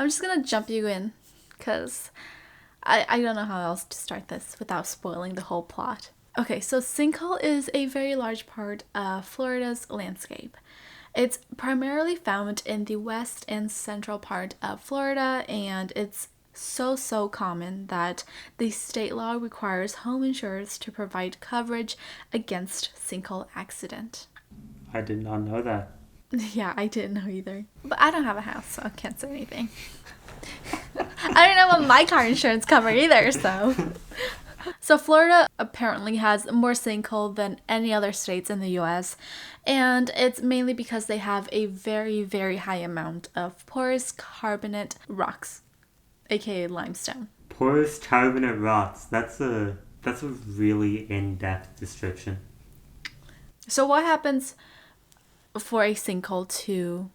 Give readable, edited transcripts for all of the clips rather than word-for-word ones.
I'm just gonna jump you in because I don't know how else to start this without spoiling the whole plot. Okay, so Sinkhole is a very large part of Florida's landscape. It's primarily found in the west and central part of Florida, and it's so common that the state law requires home insurers to provide coverage against sinkhole accident. I did not know that. Yeah, I didn't know either. But I don't have a house, so I can't say anything. I don't know what my car insurance cover either, so. So Florida apparently has more sinkhole than any other states in the US, and it's mainly because they have a very high amount of porous carbonate rocks, aka limestone. Porous carbonate rocks. That's a really in-depth description. So what happens for a sinkhole to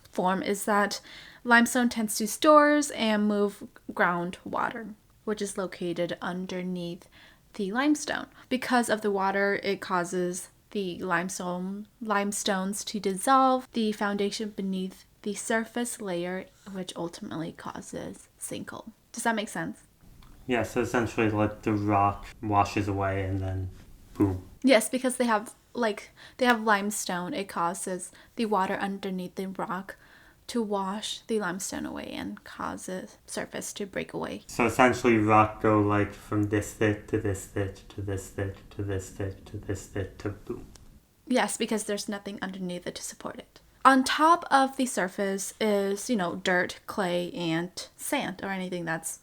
form is that limestone tends to stores and move groundwater, which is located underneath the limestone. Because of the water, it causes the limestones to dissolve the foundation beneath the surface layer, which ultimately causes sinkhole. Does that make sense? Yeah, so essentially like the rock washes away and then boom. Yes, because they have limestone, it causes the water underneath the rock to wash the limestone away and cause the surface to break away. So essentially rock go like from this thick to this thick to this thick to this thick to this thick to boom. Yes, because there's nothing underneath it to support it. On top of the surface is, dirt, clay, and sand, or anything that's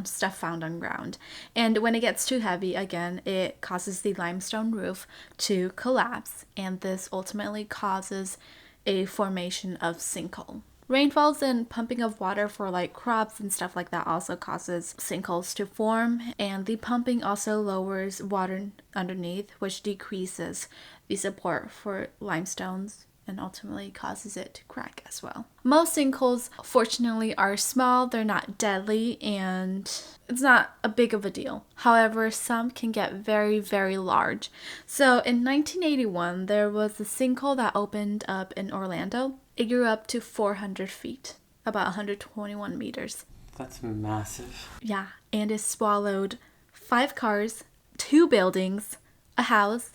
stuff found on ground. And when it gets too heavy, again, it causes the limestone roof to collapse, and this ultimately causes a formation of sinkhole. Rainfalls and pumping of water for like crops and stuff like that also causes sinkholes to form, and the pumping also lowers water underneath, which decreases the support for limestones and ultimately causes it to crack as well. Most sinkholes, fortunately, are small, they're not deadly, and it's not a big of a deal. However, some can get very large. So in 1981, there was a sinkhole that opened up in Orlando. It grew up to 400 feet, about 121 meters. That's massive. Yeah, and it swallowed 5 cars, 2 buildings, a house,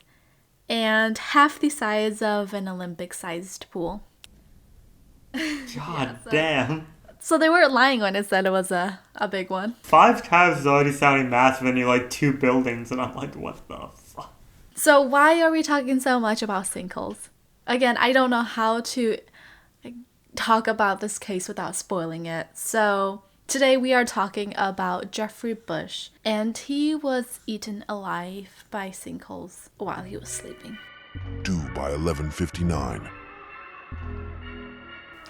and half the size of an Olympic-sized pool. God damn. So they weren't lying when it said it was a big one. 5 cars is already sounding massive and you're like 2 buildings and I'm like, what the fuck? So why are we talking so much about sinkholes? Again, I don't know how to talk about this case without spoiling it. So today we are talking about Jeffery Bush, and he was eaten alive by sinkholes while he was sleeping. Due by 11:59.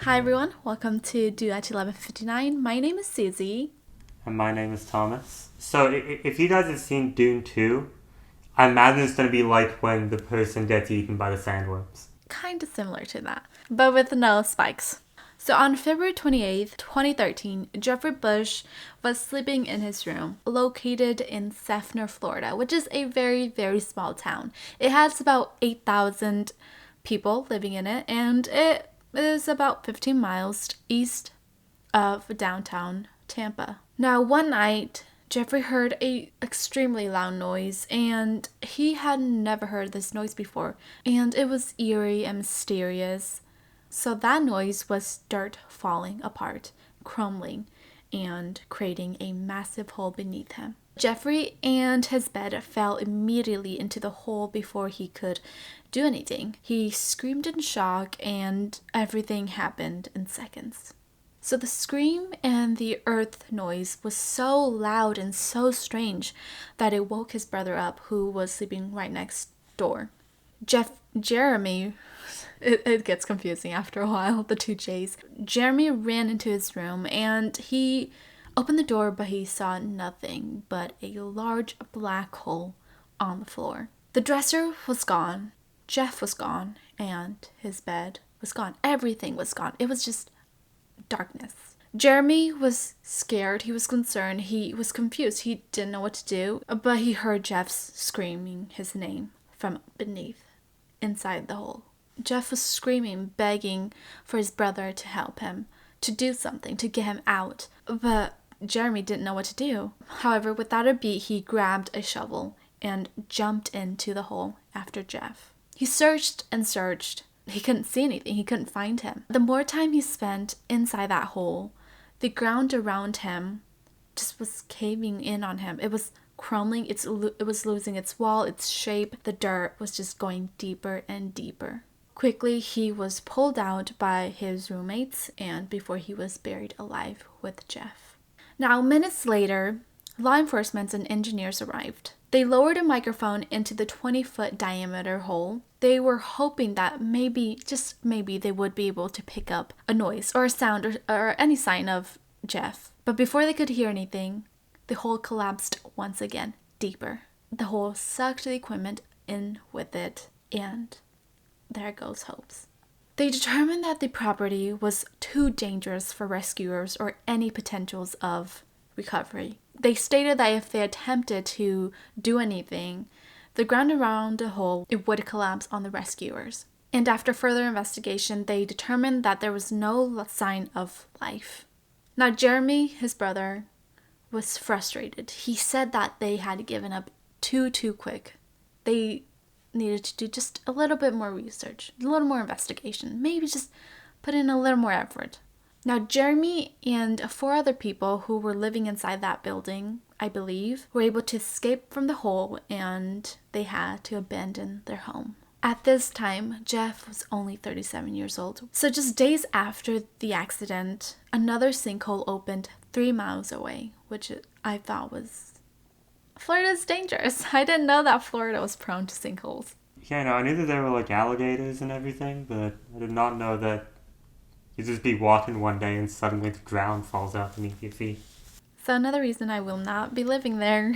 Hi everyone, welcome to Due at 11:59. My name is Susie. And my name is Thomas. So if you guys have seen Dune 2, I imagine it's going to be like when the person gets eaten by the sandworms. Kind of similar to that, but with no spikes. So on February 28th, 2013, Jeffery Bush was sleeping in his room located in Seffner, Florida, which is a very small town. It has about 8,000 people living in it, and it is about 15 miles east of downtown Tampa. Now, one night, Jeffery heard a extremely loud noise, and he had never heard this noise before, and it was eerie and mysterious. So that noise was dirt falling apart, crumbling, and creating a massive hole beneath him. Jeffery and his bed fell immediately into the hole before he could do anything. He screamed in shock, and everything happened in seconds. So the scream and the earth noise was so loud and so strange that it woke his brother up, who was sleeping right next door. Jeremy, it gets confusing after a while, the 2 J's. Jeremy ran into his room and he opened the door, but he saw nothing but a large black hole on the floor. The dresser was gone, Jeff was gone, and his bed was gone. Everything was gone. It was just darkness. Jeremy was scared, he was concerned, he was confused, he didn't know what to do, but he heard Jeff's screaming his name from beneath, inside the hole. Jeff was screaming, begging for his brother to help him, to do something, to get him out. But Jeremy didn't know what to do. However, without a beat, he grabbed a shovel and jumped into the hole after Jeff. He searched and searched. He couldn't see anything. He couldn't find him. The more time he spent inside that hole, the ground around him just was caving in on him. It was crumbling. It was losing its wall, its shape. The dirt was just going deeper and deeper. Quickly, he was pulled out by his roommates, and before he was buried alive with Jeff. Now, minutes later, law enforcement and engineers arrived. They lowered a microphone into the 20-foot diameter hole. They were hoping that maybe, just maybe, they would be able to pick up a noise or a sound or any sign of Jeff. But before they could hear anything, the hole collapsed once again, deeper. The hole sucked the equipment in with it, and there goes hopes. They determined that the property was too dangerous for rescuers or any potentials of recovery. They stated that if they attempted to do anything, the ground around the hole, it would collapse on the rescuers. And after further investigation, they determined that there was no sign of life. Now, Jeremy, his brother, was frustrated. He said that they had given up too quick. They needed to do just a little bit more research, a little more investigation, maybe just put in a little more effort. Now, Jeremy and 4 other people who were living inside that building, I believe, were able to escape from the hole, and they had to abandon their home. At this time, Jeff was only 37 years old. So just days after the accident, another sinkhole opened 3 miles away, which I thought was... Florida's dangerous. I didn't know that Florida was prone to sinkholes. Yeah, no, I knew that there were like alligators and everything, but I did not know that you'd just be walking one day and suddenly the ground falls out beneath your feet. So another reason I will not be living there.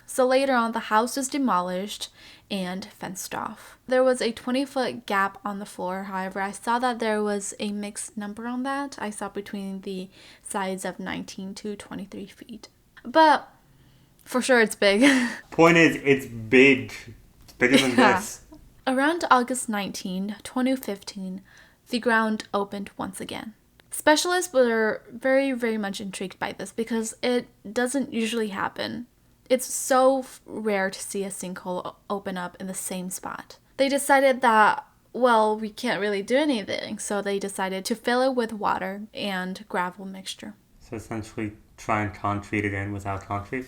So later on, the house was demolished and fenced off. There was a 20-foot gap on the floor. However, I saw that there was a mixed number on that. I saw between the sides of 19 to 23 feet. But for sure it's big. Point is, it's big. It's bigger than this. Around August 19, 2015, the ground opened once again. Specialists were very, very much intrigued by this because it doesn't usually happen. It's so rare to see a sinkhole open up in the same spot. They decided that, well, we can't really do anything, so they decided to fill it with water and gravel mixture. So essentially try and concrete it in without concrete?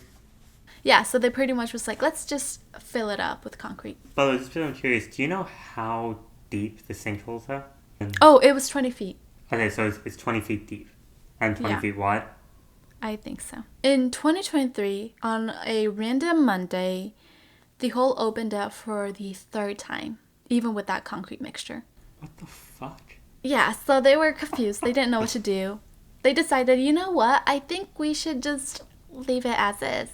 Yeah, so they pretty much was like, let's just fill it up with concrete. But I'm curious, do you know how deep the sinkholes are? Oh, it was 20 feet. Okay, so it's 20 feet deep and 20 feet wide? I think so. In 2023, on a random Monday, the hole opened up for the 3rd time, even with that concrete mixture. What the fuck? Yeah, so they were confused. They didn't know what to do. They decided, you know what? I think we should just leave it as is.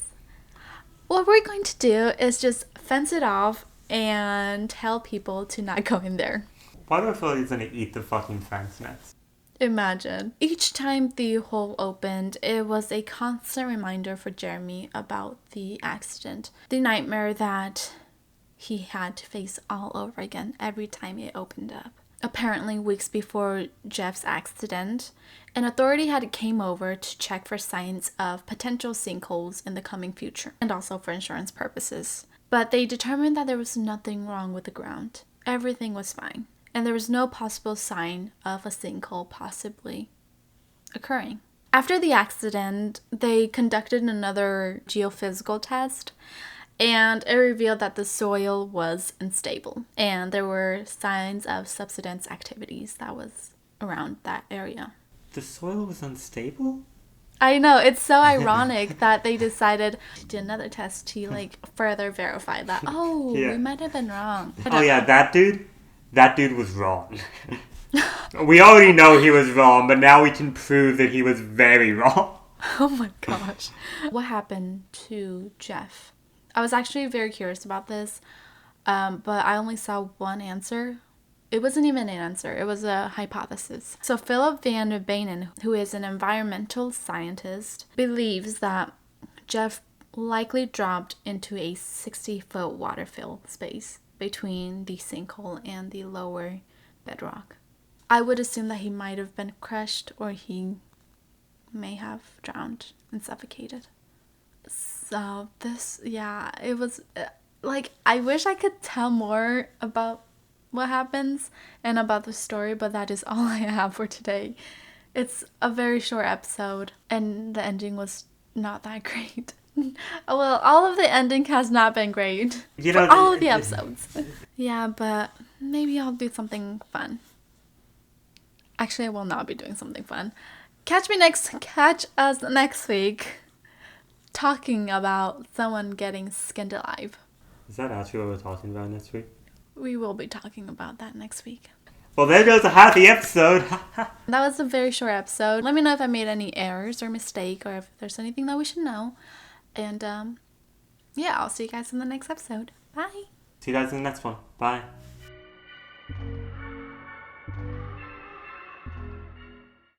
What we're going to do is just fence it off and tell people to not go in there. Why do I feel like he's gonna eat the fucking fence next? Imagine. Each time the hole opened, it was a constant reminder for Jeremy about the accident. The nightmare that he had to face all over again every time it opened up. Apparently, weeks before Jeff's accident, an authority had came over to check for signs of potential sinkholes in the coming future, and also for insurance purposes. But they determined that there was nothing wrong with the ground. Everything was fine. And there was no possible sign of a sinkhole possibly occurring. After the accident, they conducted another geophysical test, and it revealed that the soil was unstable, and there were signs of subsidence activities that was around that area. The soil was unstable? I know, it's so ironic that they decided to do another test to further verify that, we might have been wrong. That dude was wrong. We already know he was wrong, but now we can prove that he was very wrong. Oh my gosh. What happened to Jeff? I was actually very curious about this, but I only saw one answer. It wasn't even an answer. It was a hypothesis. So Philip Van Benen, who is an environmental scientist, believes that Jeff likely dropped into a 60-foot water-filled space between the sinkhole and the lower bedrock. I would assume that he might have been crushed or he may have drowned and suffocated. So it was like, I wish I could tell more about what happens and about the story, but that is all I have for today. It's a very short episode and the ending was not that great. Well, all of the ending has not been great for all of the episodes. Yeah, but maybe I'll do something fun. Actually, I will not be doing something fun. Catch us next week talking about someone getting skinned alive. Is that actually what we're talking about next week? We will be talking about that next week. Well, there goes a half the episode. That was a very short episode. Let me know if I made any errors or mistake or if there's anything that we should know. And yeah, I'll see you guys in the next episode. Bye. See you guys in the next one. Bye.